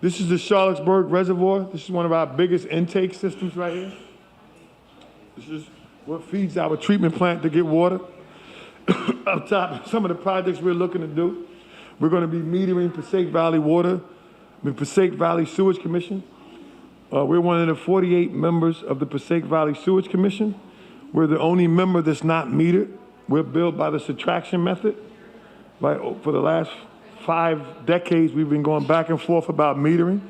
This is the Charlottesburg Reservoir. This is one of our biggest intake systems right here. This is what feeds our treatment plant to get water. Up top, some of the projects we're looking to do. We're going to be metering Passaic Valley Water, the Passaic Valley Sewage Commission. We're one of the 48 members of the Passaic Valley Sewage Commission. We're the only member that's not metered. We're billed by the subtraction method. Right? For the last 5 decades, we've been going back and forth about metering.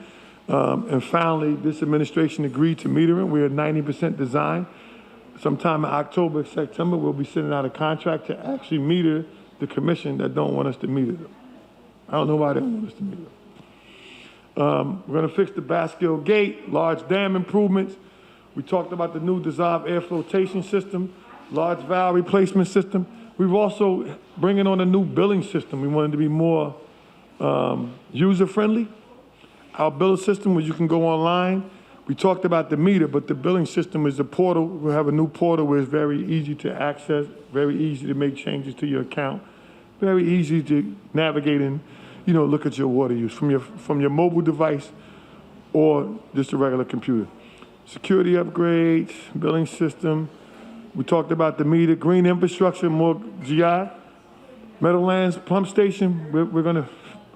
And finally, this administration agreed to metering. We're at 90% design. Sometime in October, September, we'll be sending out a contract to actually meter the commission that don't want us to meter them. I don't know why they don't want us to meter them. We're going to fix the Baskill Gate, large dam improvements. We talked about the new dissolved air flotation system, large valve replacement system. We've also bringing on a new billing system. We wanted to be more user-friendly. Our billing system where you can go online. We talked about the meter, but the billing system is the portal. We'll have a new portal where it's very easy to access, very easy to make changes to your account, very easy to navigate and, you know, look at your water use from your mobile device or just a regular computer. Security upgrades, billing system. We talked about the meter, green infrastructure, more GI. Meadowlands pump station, we're going to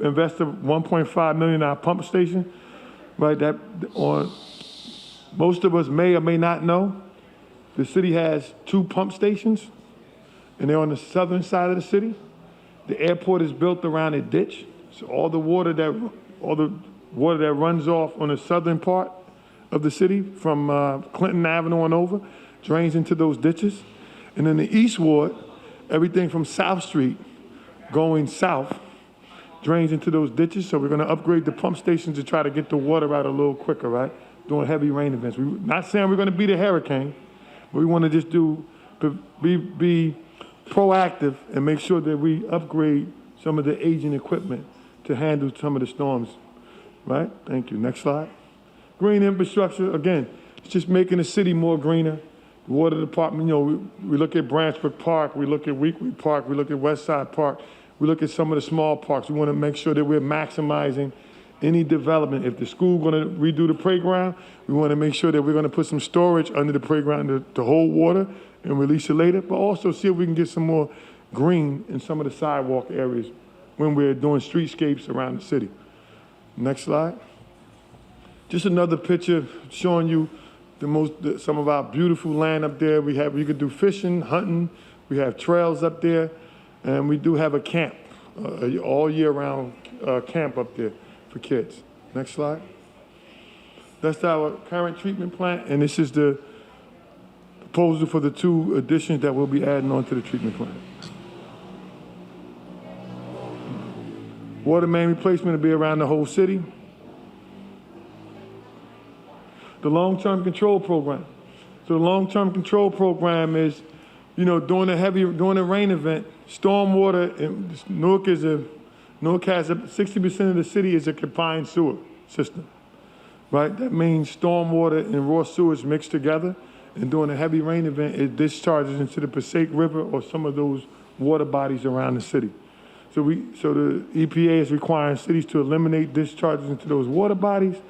invest $1.5 million in our pump station, right? That on most of us may or may not know, the city has 2 pump stations, and they're on the southern side of the city. The airport is built around a ditch, so all the water all the water that runs off on the southern part of the city from Clinton Avenue on over, drains into those ditches. And then the east ward, everything from South Street going south drains into those ditches. So we're going to upgrade the pump stations to try to get the water out a little quicker, right? During heavy rain events. We're not saying we're going to beat a hurricane, but we want to just be proactive and make sure that we upgrade some of the aging equipment to handle some of the storms, right? Thank you. Next slide. Green infrastructure, again, it's just making the city more greener. The water department, you know, we look at Branchbrook Park, we look at Weekley Park, we look at West Side Park, we look at some of the small parks. We want to make sure that we're maximizing any development. If the school going to redo the playground, we want to make sure that we're going to put some storage under the playground to hold water and release it later, but also see if we can get some more green in some of the sidewalk areas when we're doing streetscapes around the city. Next slide. Just another picture showing you some of our beautiful land up there. You could do fishing, hunting. We have trails up there, and we do have a camp, all year round camp up there for kids. Next slide. That's our current treatment plant, and this is the proposal for the 2 additions that we'll be adding on to the treatment plant. Water main replacement will be around the whole city. The long-term control program. So the long-term control program is, you know, during a rain event, stormwater, Newark has 60% of the city is a confined sewer system, right? That means stormwater and raw sewage mixed together, and during a heavy rain event, it discharges into the Passaic River or some of those water bodies around the city. So the EPA is requiring cities to eliminate discharges into those water bodies.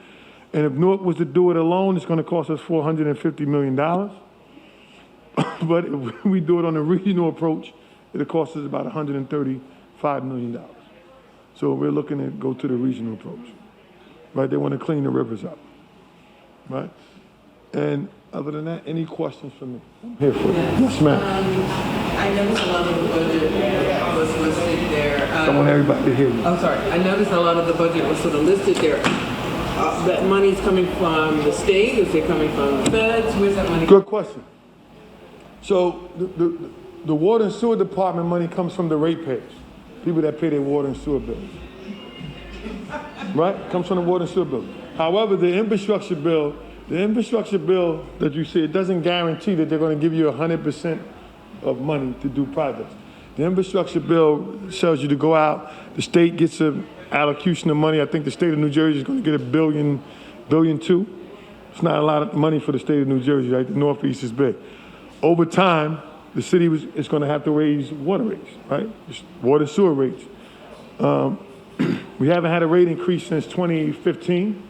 And if Newark was to do it alone, it's going to cost us $450 million. But if we do it on a regional approach, it'll cost us about $135 million. So we're looking to go to the regional approach, right? They want to clean the rivers up, right? And other than that, any questions for me? I'm here for it. Yes, ma'am. I noticed a lot of the budget was listed there. I want everybody to hear me. I'm sorry. I noticed a lot of the budget was sort of listed there. That money's coming from the state? Is it coming from the feds? Where's that money? Good question. So the water and sewer department money comes from the ratepayers, people that pay their water and sewer bills. Right? Comes from the water and sewer bill. However, the infrastructure bill that you see, it doesn't guarantee that they're going to give you 100% of money to do projects. The infrastructure bill tells you to go out, the state gets an allocation of money. I think the state of New Jersey is going to get $1.2 billion. It's not a lot of money for the state of New Jersey, right? The Northeast is big. Over time, the city is going to have to raise water rates, right? Water sewer rates. We haven't had a rate increase since 2015.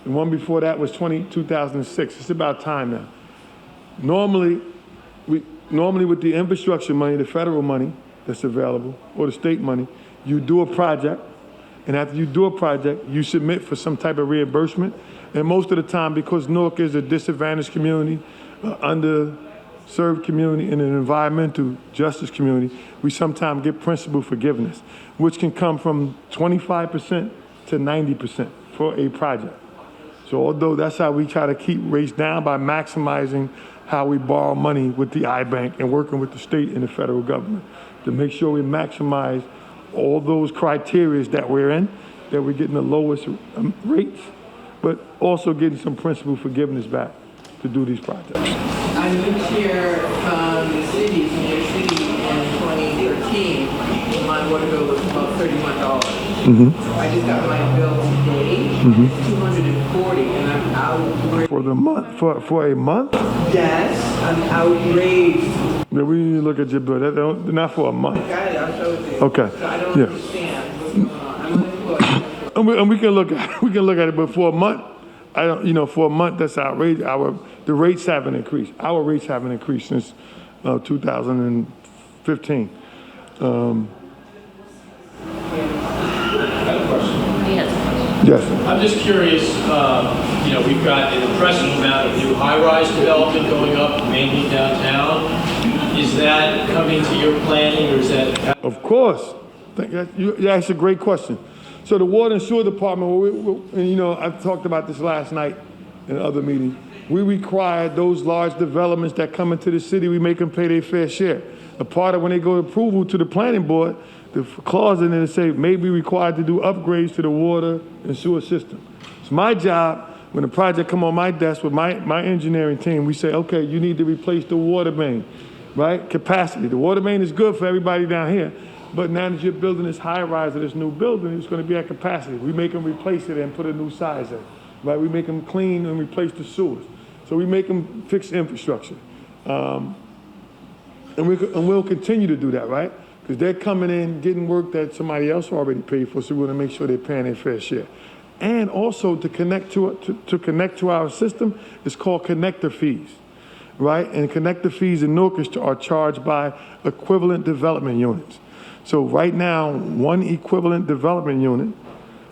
The one before that was 2006. It's about time now. Normally with the infrastructure money, the federal money that's available, or the state money, you do a project, and after you do a project, you submit for some type of reimbursement. And most of the time, because Newark is a disadvantaged community, underserved community, and an environmental justice community, we sometimes get principal forgiveness, which can come from 25% to 90% for a project. So although that's how we try to keep rates down, by maximizing how we borrow money with the iBank and working with the state and the federal government to make sure we maximize all those criteria that we're in, that we're getting the lowest rates, but also getting some principal forgiveness back to do these projects. I moved here from the city, from New York City in 2013. My water bill was about $31. I just got my bill today, $240, and I'm outraged. For the month, for a month? Yes, I'm outraged. Yeah, we need to look at your bill. Not for a month. Got it, I'll show it to you. Okay. So I don't understand what's going on. I'm unemployed. And we can look at it, but for a month, for a month that's outrageous. The rates haven't increased. Our rates haven't increased since 2015. Yes. I'm just curious, we've got an impressive amount of new high-rise development going up, mainly downtown. Is that coming to your planning, or is that? Of course. You asked a great question. So the water and sewer department, and you know, I've talked about this last night in other meetings. We require those large developments that come into the city, we make them pay their fair share. A part of when they go to approval to the planning board, the clause in there say may be required to do upgrades to the water and sewer system. It's my job, when the project come on my desk with my engineering team, we say, okay, you need to replace the water main, right? Capacity. The water main is good for everybody down here, but now that you're building this high rise of this new building, it's gonna be at capacity. We make them replace it and put a new size in, right? We make them clean and replace the sewers. So we make them fix infrastructure. And we'll continue to do that, right? Because they're coming in, getting work that somebody else already paid for, so we want to make sure they're paying their fair share. And also to connect to our system is called connector fees, right? And connector fees in Newark are charged by equivalent development units. So right now, one equivalent development unit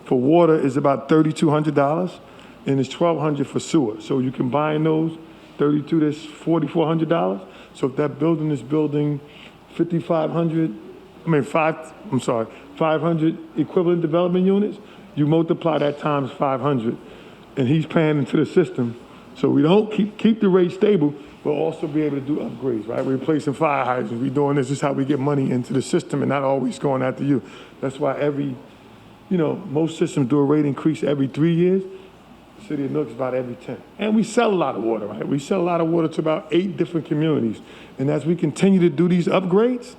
for water is about $3,200, and it's $1,200 for sewer. So you combine those, 32, that's $4,400. So if that building is building 500 equivalent development units, you multiply that times 500, and he's paying into the system. So we don't keep the rate stable, but also be able to do upgrades, right? We're replacing fire hydrants, we're doing this is how we get money into the system and not always going after you. That's why most systems do a rate increase every 3 years. The city of Newark is about every 10. And we sell a lot of water, right? We sell a lot of water to about 8 different communities. And as we continue to do these upgrades,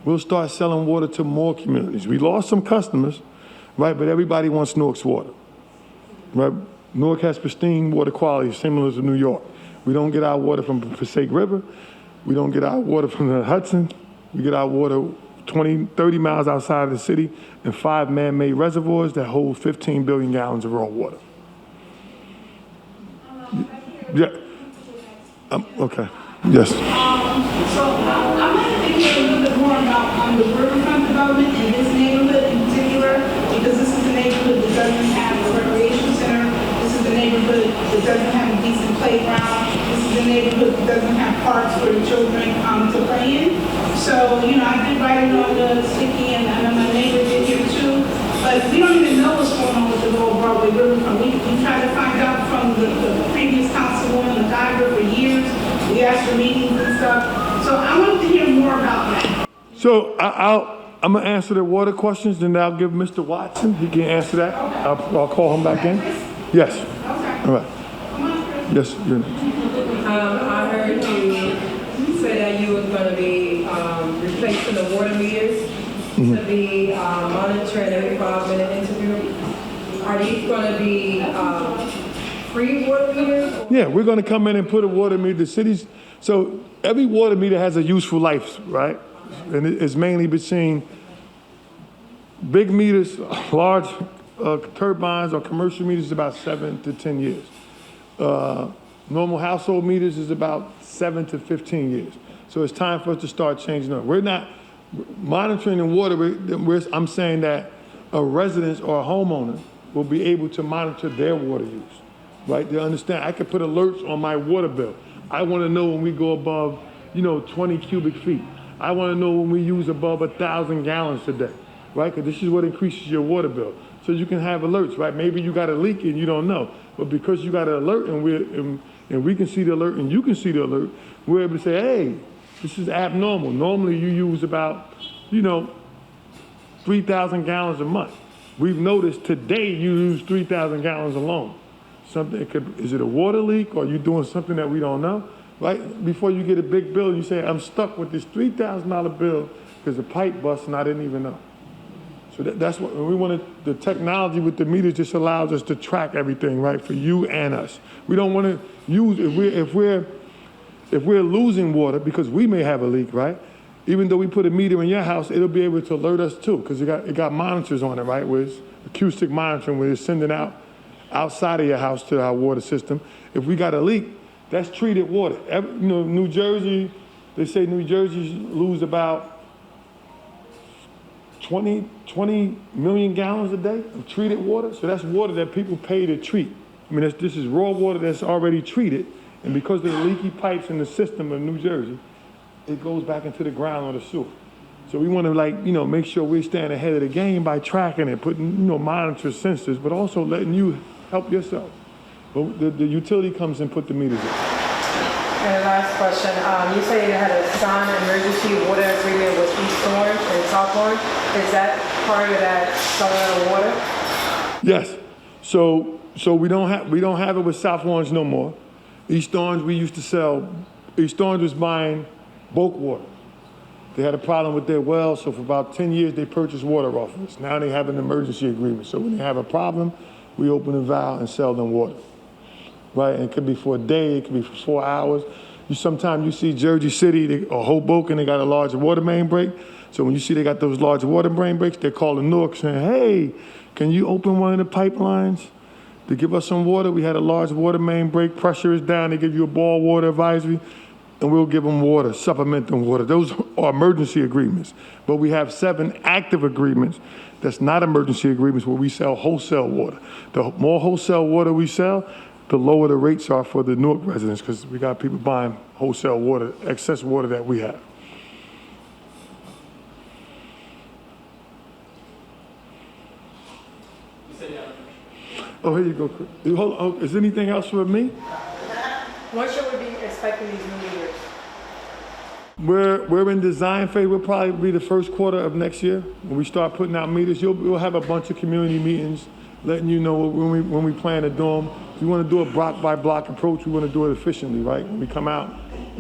we'll start selling water to more communities. We lost some customers, right? But everybody wants Newark's water, right? Newark has pristine water quality, similar to New York. We don't get our water from the Passaic River. We don't get our water from the Hudson. We get our water 20, 30 miles outside of the city in 5 man-made reservoirs that hold 15 billion gallons of raw water. Yeah. Okay. Yes. So I wanted to hear a little bit more about the riverfront development in this neighborhood in particular, because this is a neighborhood that doesn't have a recreation center. This is a neighborhood that doesn't have a decent playground. This is a neighborhood that doesn't have parks for the children to play in. So, I did write it on the sticky, and I know my neighbor did here too. But we don't even know what's going on with the Lower Broadway Riverfront. We tried to find out from the previous councilwoman, the Geiger, for years. We asked for meetings and stuff. So I wanted to hear more about that. So I'm going to answer the water questions, then I'll give Mr. Watson. He can answer that. Okay. I'll call him back in. Yes. Okay. All right. Come on, Chris. Yes, you're next. I heard you say that you were going to be replacing the water meters to be monitoring every 5-minute interview. Are these going to be free water meters? Yeah, we're going to come in and put a water meter. The cities, so every water meter has a useful life, right? And it's mainly between big meters, large turbines or commercial meters is about 7 to 10 years. Normal household meters is about 7 to 15 years. So it's time for us to start changing up. We're not monitoring the water. I'm saying that a resident or a homeowner will be able to monitor their water use, right? They understand. I can put alerts on my water bill. I want to know when we go above, 20 cubic feet. I want to know when we use above 1,000 gallons a day, right? Because this is what increases your water bill. So you can have alerts, right? Maybe you got a leak and you don't know, but because you got an alert and we can see the alert and you can see the alert, we're able to say, hey, this is abnormal. Normally you use about, 3,000 gallons a month. We've noticed today you use 3,000 gallons alone. Is it a water leak or are you doing something that we don't know? Right? Before you get a big bill, you say, I'm stuck with this $3,000 bill because the pipe busted and I didn't even know. So that's what we wanted. The technology with the meters just allows us to track everything, right, for you and us. We don't want to use, if we're losing water because we may have a leak, right? Even though we put a meter in your house, it'll be able to alert us too, because it got monitors on it, right? Where it's acoustic monitoring, where it's sending out outside of your house to our water system. If we got a leak, that's treated water. New Jersey, they say New Jersey lose about 20 million gallons a day of treated water. So that's water that people pay to treat. I mean, this is raw water that's already treated. And because of the leaky pipes in the system of New Jersey, it goes back into the ground or the sewer. So we want to, like, you know, make sure we're staying ahead of the game by tracking it, putting, you know, monitor sensors, but also letting you help yourself. But the utility comes and put the meters in. And last question, you say you had a signed emergency water agreement with East Orange and South Orange. Is that part of that selling of water? Yes. So we don't have it with South Orange no more. East Orange, we used to sell. East Orange was buying bulk water. They had a problem with their well, so for about 10 years they purchased water off of us. Now they have an emergency agreement. So when they have a problem, we open a valve and sell them water. Right? And it could be for a day, it could be for 4 hours. Sometimes you see Jersey City or Hoboken, they got a large water main break. So when you see they got those large water main breaks, they're calling Newark saying, hey, can you open one of the pipelines to give us some water? We had a large water main break, pressure is down, they give you a boil water advisory, and we'll give them water, supplement them water. Those are emergency agreements. But we have 7 active agreements that's not emergency agreements where we sell wholesale water. The more wholesale water we sell, the lower the rates are for the Newark residents because we got people buying wholesale water, excess water that we have. Oh, here you go, Chris. Hold on. Oh, is there anything else for me? When should we be expecting these new meters? We're in design phase. We'll probably be the first quarter of next year when we start putting out meters. We'll have a bunch of community meetings letting you know when we plan to do them. If you want to do a block by block approach, we want to do it efficiently, right? When we come out,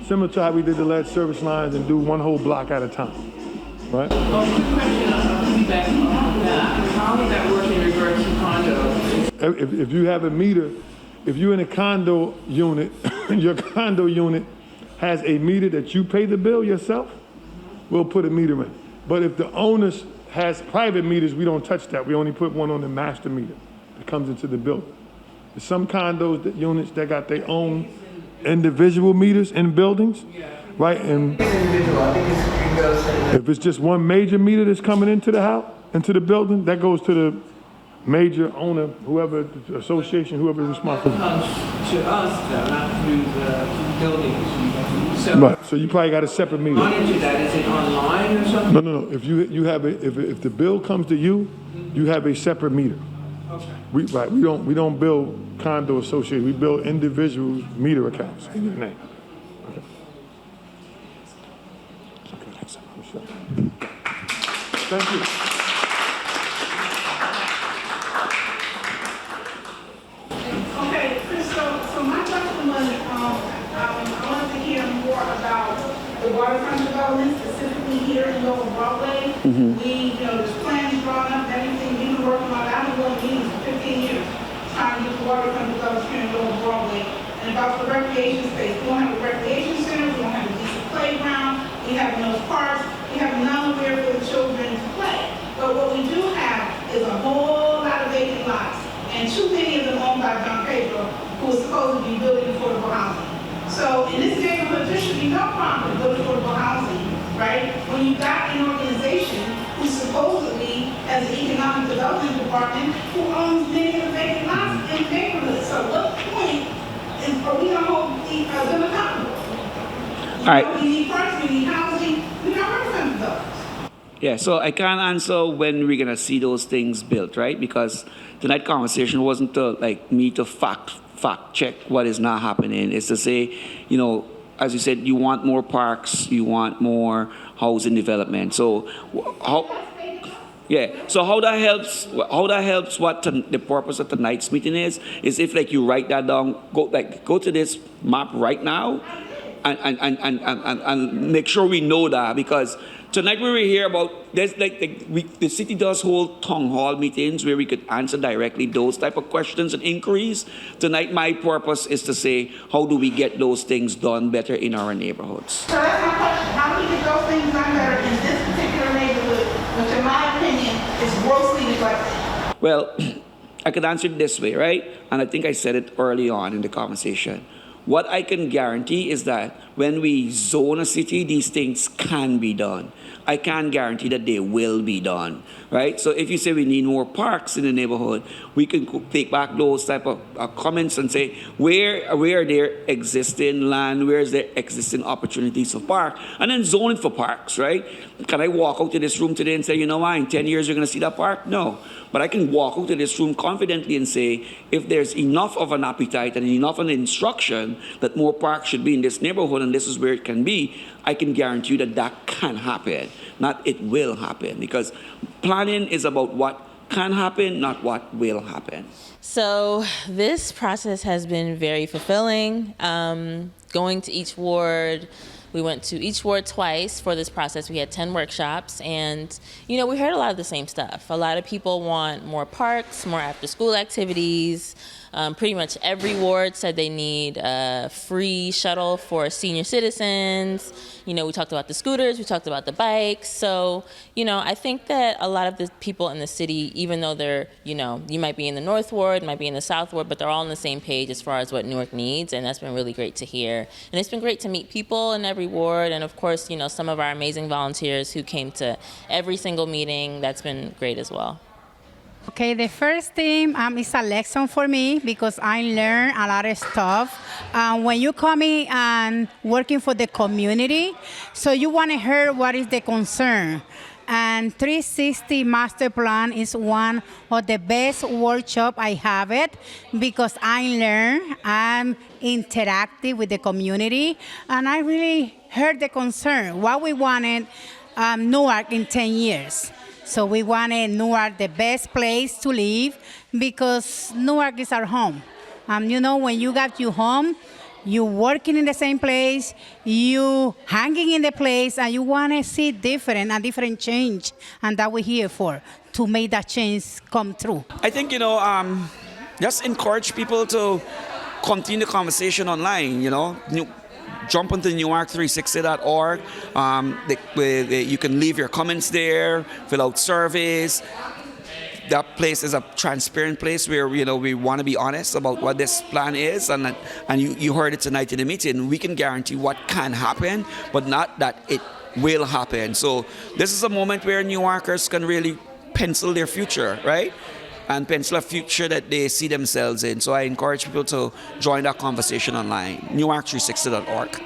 similar to how we did the lead service lines and do one whole block at a time, right? Quick question, feedback on that. How would that work in regards to condos? If you have a meter, if you're in a condo unit, your condo unit has a meter that you pay the bill yourself, we'll put a meter in. But if the owner has private meters, we don't touch that. We only put one on the master meter that comes into the building. There's some condos, units that got their own individual meters in buildings, right? And if it's just one major meter that's coming into the house, into the building, that goes to the major owner, whoever, the association, whoever is responsible. It comes to us, though, not through the buildings. So, right. So you probably got a separate meter. Monitor that. Is it online or something? No. If you have if the bill comes to you, you have a separate meter. Okay. We don't build condo associations. We build individual meter accounts in your name. Okay. Thank you. Okay, Chris, so my question was, I wanted to hear more about the waterfront development, specifically here in Lower Broadway. We, there's plans drawn up, everything, we've been working on it. I've been going to meetings for 15 years, trying to get the waterfront developed here in Lower Broadway. And about the recreation space, we don't have a recreation center, we don't have a decent playground, we have no parks, we have nowhere for the children to play. But what we do have is a whole lot of vacant lots, and too many of them owned by John Pedro, who is supposed to be building affordable housing. So in this neighborhood, there should be no problem with building affordable housing, right? When you've got an organization who supposedly has an economic development department who owns many of the vacant lots in the neighborhood. So what point are we gonna hold them accountable? All right. We need parks, we need housing, we got waterfront developers. Yeah, so I can't answer when we're gonna see those things built, right? Because tonight's conversation wasn't to me to fact check what is not happening. It's to say, as you said, you want more parks, you want more housing development. So how that helps what the purpose of tonight's meeting is if you write that down, go to this map right now and make sure we know that, because tonight we were here about the city does hold town hall meetings where we could answer directly those type of questions and inquiries. Tonight my purpose is to say, how do we get those things done better in our neighborhoods? So that's my question. How do we get those things done better in this particular neighborhood, which in my opinion is grossly neglected? Well, I could answer it this way, right? And I think I said it early on in the conversation. What I can guarantee is that when we zone a city, these things can be done. I can't guarantee that they will be done, right? So if you say we need more parks in the neighborhood, we can take back those type of comments and say, where are there existing land, where is there existing opportunities for park, and then zone it for parks, right? Can I walk out to this room today and say, you know what, in 10 years you're going to see that park? No. But I can walk out to this room confidently and say, if there's enough of an appetite and enough of an instruction that more parks should be in this neighborhood and this is where it can be, I can guarantee you that that can happen, not it will happen. Because planning is about what can happen, not what will happen. So this process has been very fulfilling. Going to each ward, we went to each ward twice for this process. We had 10 workshops, and we heard a lot of the same stuff. A lot of people want more parks, more after-school activities. Pretty much every ward said they need a free shuttle for senior citizens. We talked about the scooters, we talked about the bikes. So, I think that a lot of the people in the city, even though they're, you might be in the North Ward, might be in the South Ward, but they're all on the same page as far as what Newark needs, and that's been really great to hear. And it's been great to meet people in every ward, and of course, some of our amazing volunteers who came to every single meeting. That's been great as well. Okay, the first thing is a lesson for me because I learned a lot of stuff. When you come in and working for the community, so you want to hear what is the concern. And 360 Master Plan is one of the best workshop I have it because I learn, I'm interactive with the community, and I really heard the concern, what we wanted Newark in 10 years. So we wanted Newark the best place to live because Newark is our home. When you got your home, you working in the same place, you hanging in the place, and you want to see a different change. And that we're here for, to make that change come true. I think, just encourage people to continue the conversation online, Jump onto Newark360.org. You can leave your comments there, fill out surveys. That place is a transparent place where we want to be honest about what this plan is, and you heard it tonight in the meeting. We can guarantee what can happen, but not that it will happen. So this is a moment where New Yorkers can really pencil their future, right? And pencil a future that they see themselves in. So I encourage people to join that conversation online, Newark360.org.